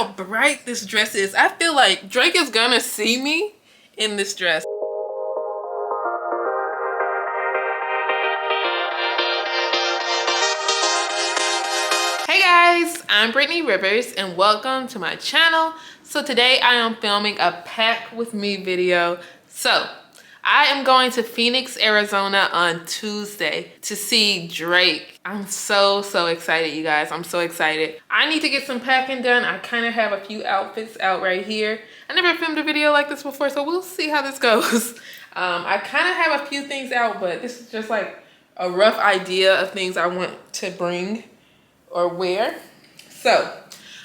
how bright this dress is. I feel like Drake is gonna see me in this dress. Hey guys, I'm Brittany Rivers and welcome to my channel. So today I am filming a pack with me video. So I am going to Phoenix, Arizona on Tuesday to see Drake. I'm so excited, you guys. I'm so excited. I need to get some packing done. I kind of have a few outfits out right here. I never filmed a video like this before, so we'll see how this goes. I kind of have a few things out, but this is just like a rough idea of things I want to bring or wear. So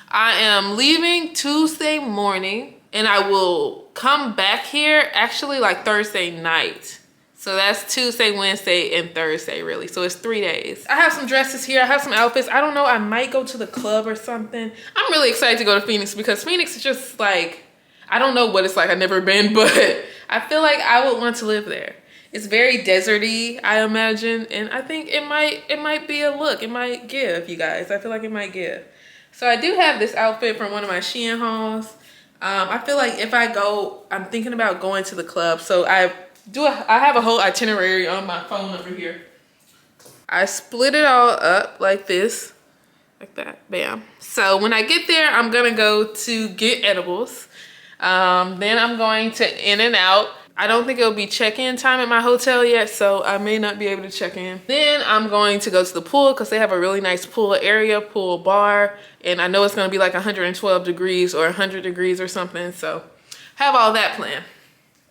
I am leaving Tuesday morning and I will come back here actually like Thursday night. So that's Tuesday, Wednesday, and Thursday really. So it's 3 days. I have some dresses here. I have some outfits. I don't know, I might go to the club or something. I'm really excited to go to Phoenix because Phoenix is just like, I don't know what it's like. I've never been, but I feel like I would want to live there. It's very deserty, I imagine, and I think it might be a look. It might give, you guys. I feel like it might give. So I do have this outfit from one of my Shein hauls. I feel like if I go, I'm thinking about going to the club. So I have a whole itinerary on my phone over here. I split it all up like this, like that, bam. So when I get there, I'm gonna go to get edibles. Then I'm going to In-N-Out. I don't think it'll be check-in time at my hotel yet, so I may not be able to check in. Then I'm going to go to the pool because they have a really nice pool area, pool bar, and I know it's gonna be like 112 degrees or 100 degrees or something, so have all that planned.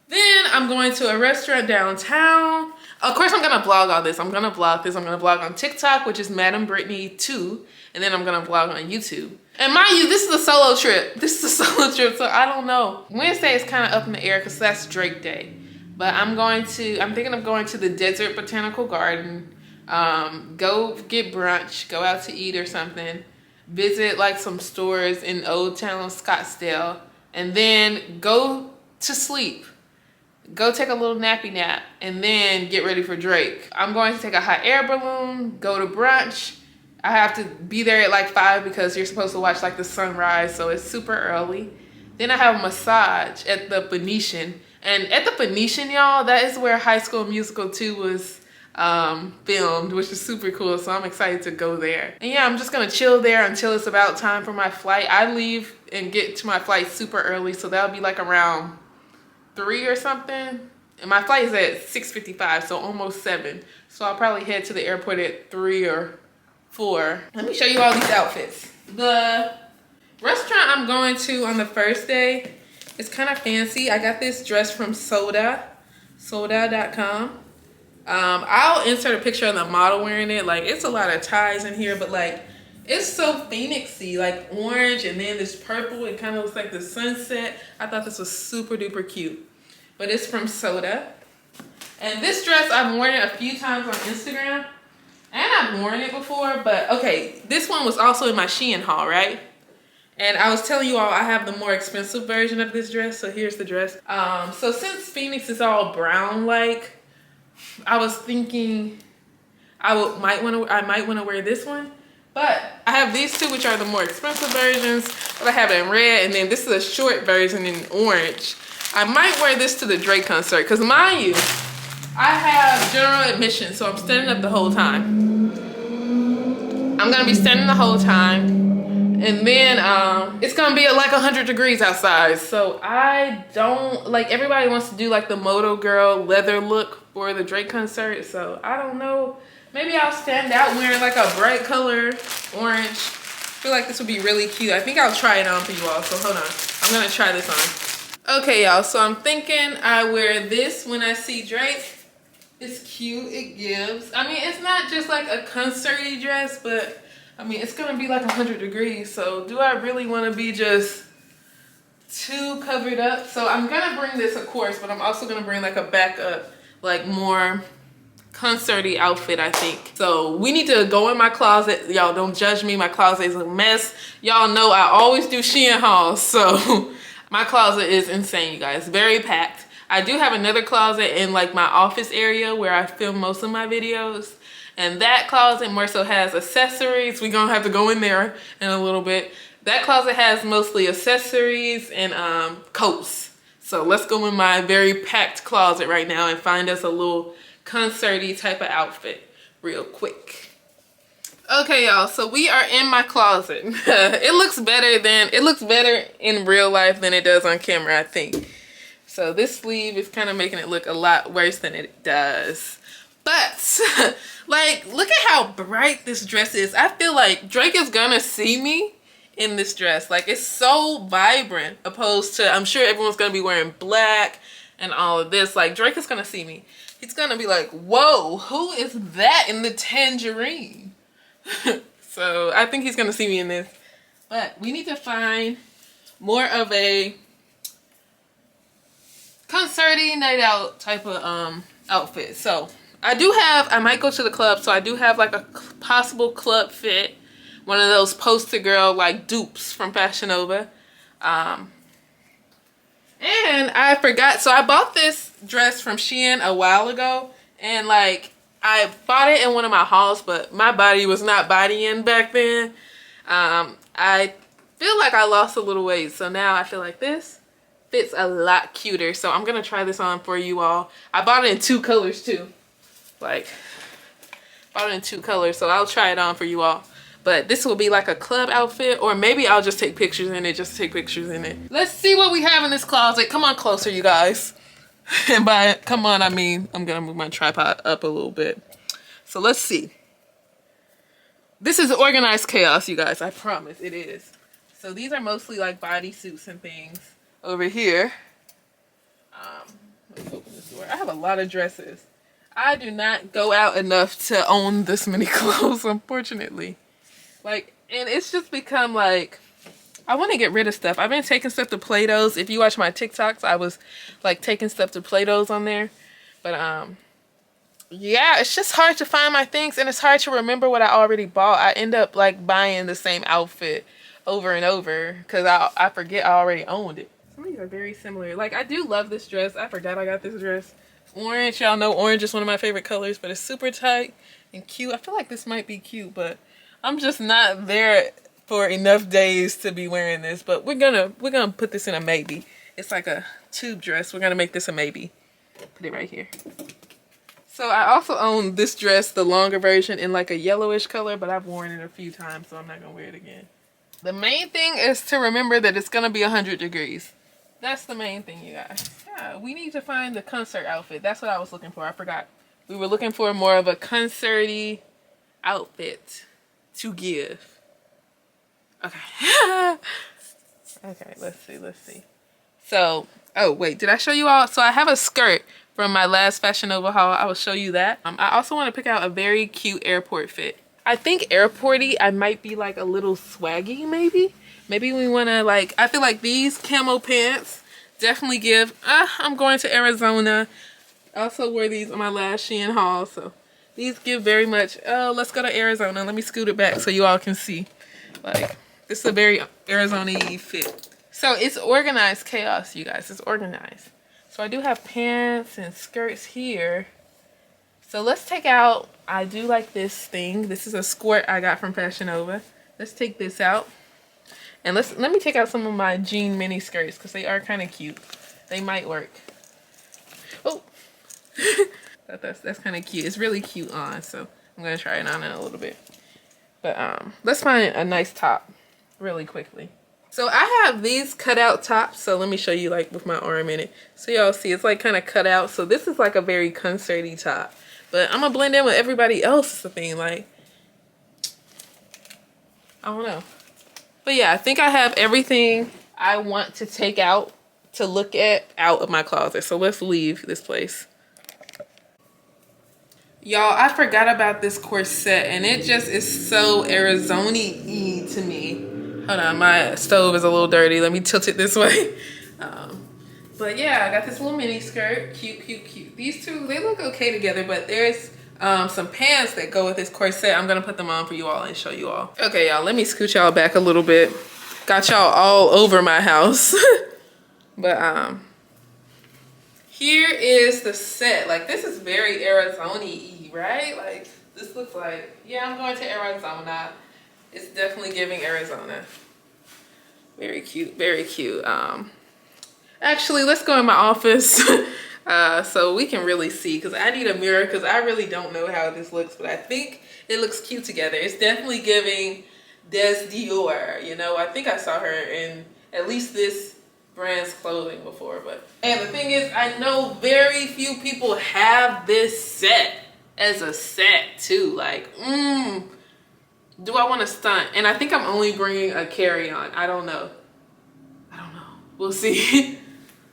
Then I'm going to a restaurant downtown. Of course, I'm gonna vlog all this. I'm gonna vlog this. I'm gonna vlog on TikTok, which is Madam Brittany 2, and then I'm gonna vlog on YouTube. And mind you, this is a solo trip. This is a solo trip, so I don't know. Wednesday is kind of up in the air because that's Drake Day. But I'm thinking of going to the Desert Botanical Garden, go get brunch, go out to eat or something, visit like some stores in Old Town Scottsdale, and then go to sleep. Go take a little nappy nap and then get ready for Drake. I'm going to take a hot air balloon, go to brunch. I have to be there at like 5 because you're supposed to watch like the sunrise, so it's super early. Then I have a massage at the Venetian. And at the Venetian, y'all, that is where High School Musical 2 was filmed, which is super cool, so I'm excited to go there. And yeah, I'm just gonna chill there until it's about time for my flight. I leave and get to my flight super early, so that'll be like around 3 or something. And my flight is at 6:55, so almost 7. So I'll probably head to the airport at 3 or 4. Let me show you all these outfits. The restaurant I'm going to on the first day is kind of fancy. I got this dress from soda.com. I'll insert a picture of the model wearing it. Like, it's a lot of ties in here, but like, it's so Phoenixy, like orange and then this purple. It kind of looks like the sunset. I thought this was super duper cute. But it's from Soda. And this dress, I've worn it a few times on Instagram. And I've worn it before, but okay, this one was also in my Shein haul, right? And I was telling you all I have the more expensive version of this dress, so here's the dress. So since Phoenix is all brown-like, I was thinking I might want to wear this one. But I have these two, which are the more expensive versions, but I have it in red, and then this is a short version in orange. I might wear this to the Drake concert, because mind you, I have general admission, so I'm standing up the whole time. I'm gonna be standing the whole time. And then it's gonna be like 100 degrees outside. So I don't, like, everybody wants to do like the Moto Girl leather look for the Drake concert. So I don't know, maybe I'll stand out wearing like a bright color orange. I feel like this would be really cute. I think I'll try it on for you all, so hold on. I'm gonna try this on. Okay, y'all, so I'm thinking I wear this when I see Drake. It's cute, it gives. I mean, it's not just like a concert-y dress, but I mean, it's gonna be like 100 degrees. So do I really wanna be just too covered up? So I'm gonna bring this, of course, but I'm also gonna bring like a backup, like more concert-y outfit, I think. So we need to go in my closet. Y'all don't judge me, my closet is a mess. Y'all know I always do Shein hauls, so my closet is insane, you guys, very packed. I do have another closet in like my office area where I film most of my videos. And that closet more so has accessories. We're gonna have to go in there in a little bit. That closet has mostly accessories and coats. So let's go in my very packed closet right now and find us a little concerty type of outfit real quick. Okay, y'all, so we are in my closet. It looks better in real life than it does on camera, I think. So this sleeve is kind of making it look a lot worse than it does. But like, look at how bright this dress is. I feel like Drake is gonna see me in this dress. Like, it's so vibrant opposed to, I'm sure everyone's gonna be wearing black and all of this. Like, Drake is gonna see me. He's gonna be like, whoa, who is that in the tangerine? So I think he's gonna see me in this. But we need to find more of a concerty night out type of outfit. So I might go to the club, so I do have like a possible club fit. One of those poster girl like dupes from Fashion Nova. And I forgot, so I bought this dress from Shein a while ago, and like I bought it in one of my hauls, but my body was not bodying back then. I feel like I lost a little weight, so now I feel like this fits a lot cuter. So I'm gonna try this on for you all. I bought it in 2 colors too. Like, bought it in 2 colors, so I'll try it on for you all. But this will be like a club outfit, or maybe I'll just take pictures in it, just to take pictures in it. Let's see what we have in this closet. Come on closer, you guys. And by come on, I mean, I'm gonna move my tripod up a little bit. So let's see. This is organized chaos, you guys. I promise it is. So these are mostly like bodysuits and things. Over here, let's open this door. I have a lot of dresses. I do not go out enough to own this many clothes, unfortunately. Like, and it's just become like, I want to get rid of stuff. I've been taking stuff to Play-Dohs. If you watch my TikToks, I was like taking stuff to Play-Dohs on there. But yeah, it's just hard to find my things, and it's hard to remember what I already bought. I end up like buying the same outfit over and over because I forget I already owned it. Some of these are very similar. Like, I do love this dress. I forgot I got this dress. Orange, y'all know orange is one of my favorite colors, but it's super tight and cute. I feel like this might be cute, but I'm just not there for enough days to be wearing this. But we're gonna put this in a maybe. It's like a tube dress. We're gonna make this a maybe. Put it right here. So I also own this dress, the longer version, in like a yellowish color, but I've worn it a few times, so I'm not gonna wear it again. The main thing is to remember that it's gonna be 100 degrees. That's the main thing, you guys. Yeah, we need to find the concert outfit. That's what I was looking for. I forgot. We were looking for more of a concerty outfit to give. Okay. Okay, let's see. So, oh wait, did I show you all? So I have a skirt from my last Fashion Nova haul. I will show you that. I also want to pick out a very cute airport fit. I think airporty, I might be like a little swaggy maybe. Maybe we want to like, I feel like these camo pants definitely give, I'm going to Arizona. I also wore these on my last Shein haul, so these give very much, oh, let's go to Arizona. Let me scoot it back so you all can see. Like, this is a very Arizona-y fit. So it's organized chaos, you guys. It's organized. So I do have pants and skirts here. So let's take out, I do like this thing. This is a skirt I got from Fashion Nova. Let's take this out. And let me take out some of my jean mini skirts because they are kind of cute. They might work. Oh, that's kind of cute. It's really cute on, so I'm gonna try it on in a little bit. But let's find a nice top really quickly. So I have these cutout tops. So let me show you like with my arm in it. So y'all see it's like kind of cut out. So this is like a very concerty top. But I'm gonna blend in with everybody else's thing. Like, I don't know. But yeah, I think I have everything I want to take out to look at out of my closet. So let's leave this place. Y'all, I forgot about this corset and it just is so Arizona-y to me. Hold on, my stove is a little dirty. Let me tilt it this way. But yeah, I got this little mini skirt. Cute, cute, cute. These two, they look okay together, but there's some pants that go with this corset. I'm gonna put them on for you all and show you all. Okay, y'all, let me scoot y'all back a little bit. Got y'all all over my house. But here is the set. Like, this is very Arizona-y, right? Like, this looks like, yeah, I'm going to Arizona. It's definitely giving Arizona. Very cute, very cute. Actually, let's go in my office so we can really see, because I need a mirror because I really don't know how this looks, but I think it looks cute together. It's definitely giving Des Dior, you know. I think I saw her in at least this brand's clothing before, and the thing is, I know very few people have this set as a set too. Like, do I want to stunt? And I think I'm only bringing a carry-on. I don't know. We'll see.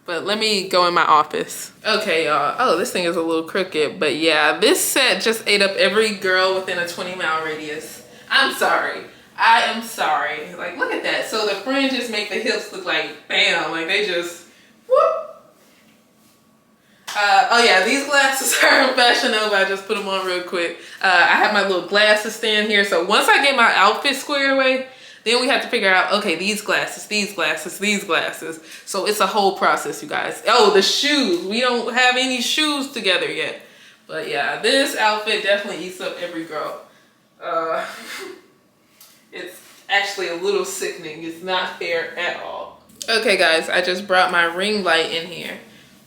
But let me go in my office. Okay, y'all. Oh, this thing is a little crooked. But yeah, this set just ate up every girl within a 20-mile radius. I'm sorry. I am sorry. Like, look at that. So the fringes make the hips look like, bam. Like, they just, whoop. Oh yeah, these glasses are from Fashion Nova. I just put them on real quick. I have my little glasses stand here. So once I get my outfit squared away, then we have to figure out, okay, these glasses, these glasses, these glasses. So it's a whole process, you guys. Oh, the shoes. We don't have any shoes together yet. But yeah, this outfit definitely eats up every girl. It's actually a little sickening. It's not fair at all. Okay, guys, I just brought my ring light in here.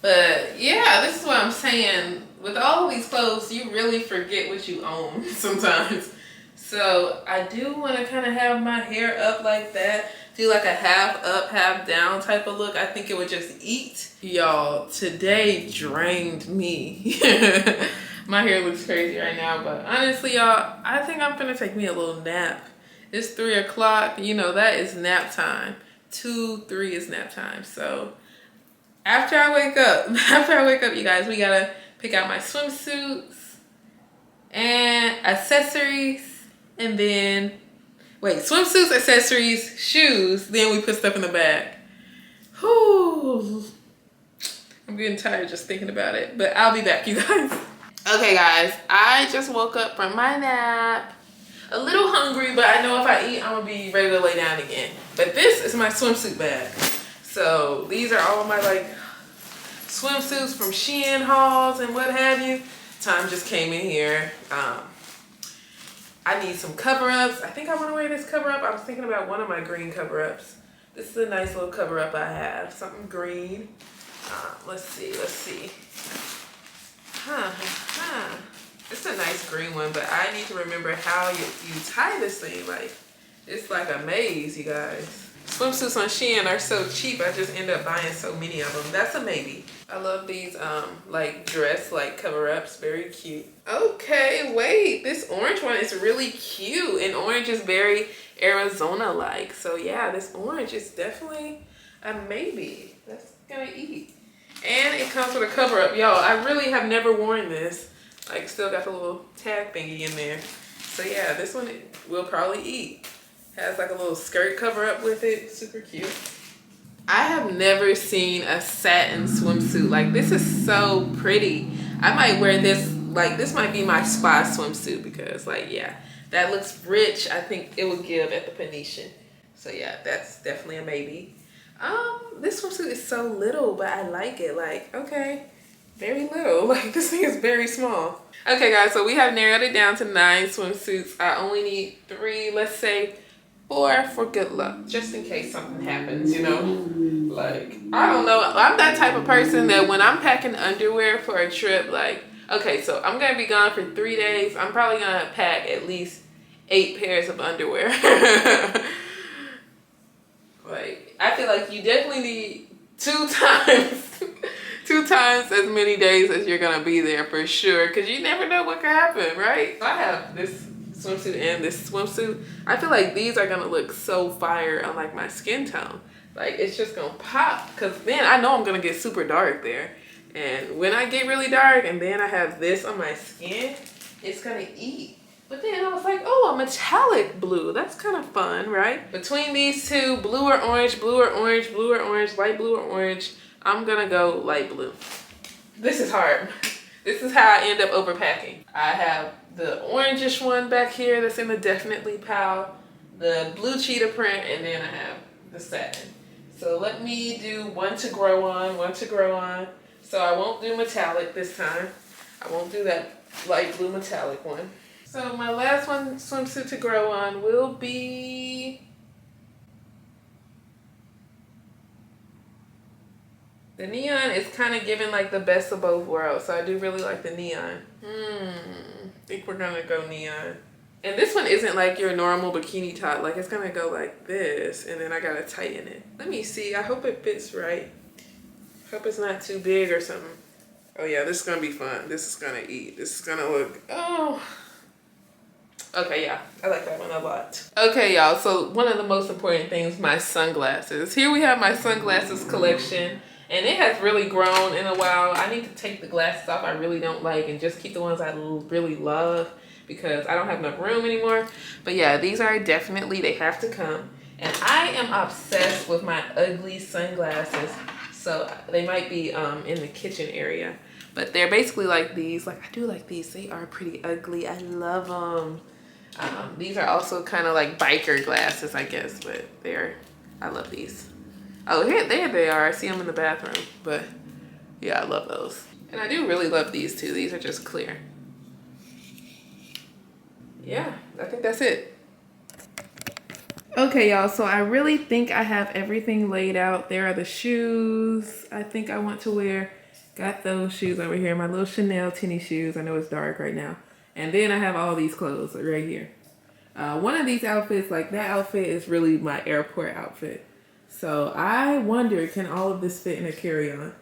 But yeah, this is what I'm saying. With all of these clothes, you really forget what you own sometimes. So I do want to kind of have my hair up like that. Do like a half up, half down type of look. I think it would just eat. Y'all, today drained me. My hair looks crazy right now, but honestly, y'all, I think I'm gonna take me a little nap. It's 3 o'clock. You know, that is nap time. 2, 3 is nap time. So after I wake up, you guys, we gotta pick out my swimsuits and accessories. And then, wait, swimsuits, accessories, shoes, then we put stuff in the bag. Whew. I'm getting tired just thinking about it, but I'll be back, you guys. Okay, guys, I just woke up from my nap. A little hungry, but I know if I eat, I'm gonna be ready to lay down again. But this is my swimsuit bag. So these are all my like swimsuits from Shein hauls and what have you. Tom just came in here. I need some cover-ups. I think I want to wear this cover-up. I was thinking about one of my green cover-ups. This is a nice little cover-up I have. Something green. Let's see. It's a nice green one, but I need to remember how you tie this thing. Like, it's like a maze, you guys. Swimsuits on Shein are so cheap. I just end up buying so many of them. That's a maybe. I love these like dress like cover-ups. Very cute. Okay, wait. This orange one is really cute. And orange is very Arizona-like. So yeah, this orange is definitely a maybe. That's gonna eat. And it comes with a cover-up. Y'all, I really have never worn this. Like, still got the little tag thingy in there. So yeah, this one will probably eat. Has like a little skirt cover up with it. Super cute. I have never seen a satin swimsuit. Like, this is so pretty. I might wear this. Like, this might be my spa swimsuit because, like, yeah, that looks rich. I think it would give at the Venetian. So yeah, that's definitely a maybe. This swimsuit is so little, but I like it. Like, okay, very little. Like, this thing is very small. Okay, guys, so we have narrowed it down to 9 swimsuits. I only need 3, let's say 4 for good luck, just in case something happens, you know? Like, I don't know. I'm that type of person that when I'm packing underwear for a trip, like, okay, so I'm gonna be gone for 3 days. I'm probably gonna pack at least 8 pairs of underwear. Like, I feel like you definitely need 2 times as many days as you're gonna be there for sure, because you never know what could happen, right? I have this swimsuit and this swimsuit. I feel like these are gonna look so fire on like my skin tone. Like, it's just gonna pop, because then I know I'm gonna get super dark there. And when I get really dark and then I have this on my skin, it's gonna eat. But then I was like, oh, a metallic blue. That's kind of fun, right? Between these two, blue or orange, blue or orange, blue or orange, light blue or orange, I'm gonna go light blue. This is hard. This is how I end up overpacking. I have the orangish one back here that's in the Definitely Pal, the blue cheetah print, and then I have the satin. So let me do one to grow on. So I won't do metallic this time. I won't do that light blue metallic one. So my last one swimsuit to grow on will be The neon is kind of giving like the best of both worlds. So I do really like the neon. I think we're gonna go neon. And this one isn't like your normal bikini top. Like it's gonna go like this and then I gotta tighten it. Let me see, I hope it fits right. Hope it's not too big or something. Oh yeah, this is gonna be fun. This is gonna eat. This is gonna look, oh. Okay, yeah, I like that one a lot. Okay, y'all, so one of the most important things, my sunglasses. Here we have my sunglasses collection, and it has really grown in a while. I need to take the glasses off I really don't like and just keep the ones I really love because I don't have enough room anymore. But yeah, these are definitely, they have to come. And I am obsessed with my ugly sunglasses. So they might be in the kitchen area. But they're basically like these. Like, I do like these. They are pretty ugly. I love them. These are also kind of like biker glasses, I guess, but I love these. Oh, here, there they are. I see them in the bathroom, but yeah, I love those. And I do really love these too. These are just clear. Yeah, I think that's it. Okay, y'all, so I really think I have everything laid out. There are the shoes I think I want to wear. Got those shoes over here, my little Chanel tennis shoes. I know it's dark right now. And then I have all these clothes right here. One of these outfits, like that outfit is really my airport outfit. So I wonder, can all of this fit in a carry-on?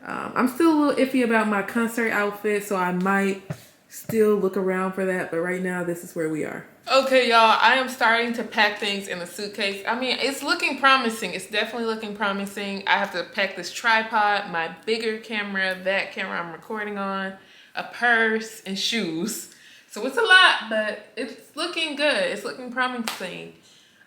I'm still a little iffy about my concert outfit, so I might still look around for that. But right now, this is where we are. Okay, y'all, I am starting to pack things in the suitcase. I mean, it's looking promising. It's definitely looking promising. I have to pack this tripod, my bigger camera, that camera I'm recording on, a purse, and shoes. So it's a lot, but it's looking good. It's looking promising.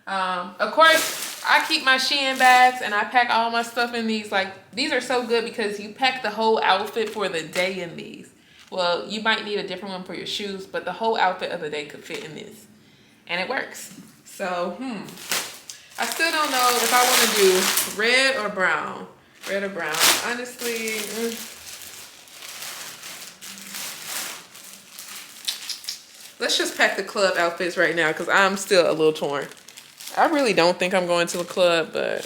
Of course, I keep my Shein bags and I pack all my stuff in these. Like, these are so good because you pack the whole outfit for the day in these. Well, you might need a different one for your shoes, but the whole outfit of the day could fit in this. And it works. So, I still don't know if I want to do red or brown. Red or brown. Honestly, let's just pack the club outfits right now because I'm still a little torn. I really don't think I'm going to the club, but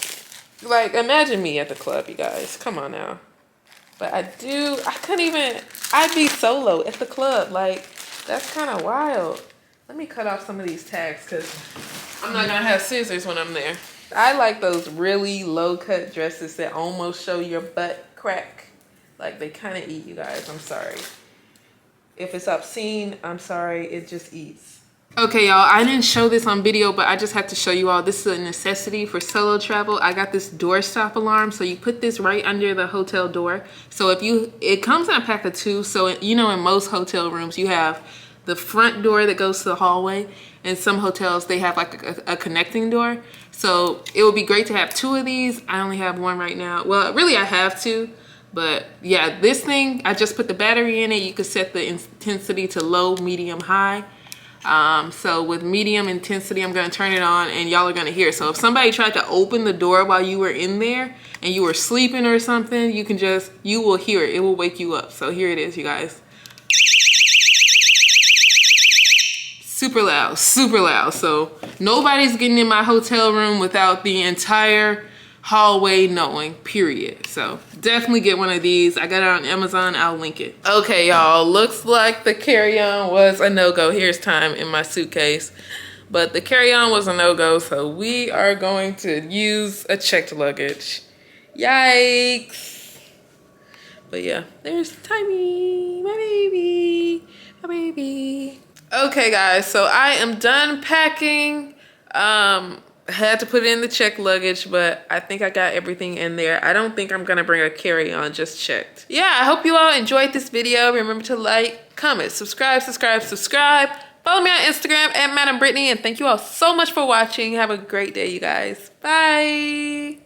like, imagine me at the club, you guys. Come on now. But I'd be solo at the club. Like, that's kind of wild. Let me cut off some of these tags because I'm not going to have scissors when I'm there. I like those really low-cut dresses that almost show your butt crack. Like, they kind of eat, you guys. I'm sorry. If it's obscene, I'm sorry. It just eats. Okay, y'all, I didn't show this on video, but I just have to show you all. This is a necessity for solo travel. I got this doorstop alarm. So you put this right under the hotel door. So it comes in a pack of 2. So, you know, in most hotel rooms, you have the front door that goes to the hallway. And some hotels, they have like a connecting door. So it would be great to have 2 of these. I only have 1 right now. Well, really I have 2. But yeah, this thing, I just put the battery in it. You could set the intensity to low, medium, high. So with medium intensity, I'm going to turn it on and y'all are going to hear it. So if somebody tried to open the door while you were in there and you were sleeping or something, you will hear it. It will wake you up. So here it is, you guys. Super loud, super loud. So nobody's getting in my hotel room without the entire hallway knowing, period. So definitely get one of these. I got it on Amazon. I'll link it. Okay, y'all, looks like the carry-on was a no-go. Here's time in my suitcase, but the carry-on was a no-go, so we are going to use a checked luggage. Yikes. But yeah, there's Timey, my baby, my baby. Okay, guys, so I am done packing. I had to put it in the checked luggage, but I think I got everything in there. I don't think I'm gonna bring a carry-on, just checked. Yeah, I hope you all enjoyed this video. Remember to like, comment, subscribe. Follow me on Instagram at Madam Brittany, and thank you all so much for watching. Have a great day, you guys. Bye.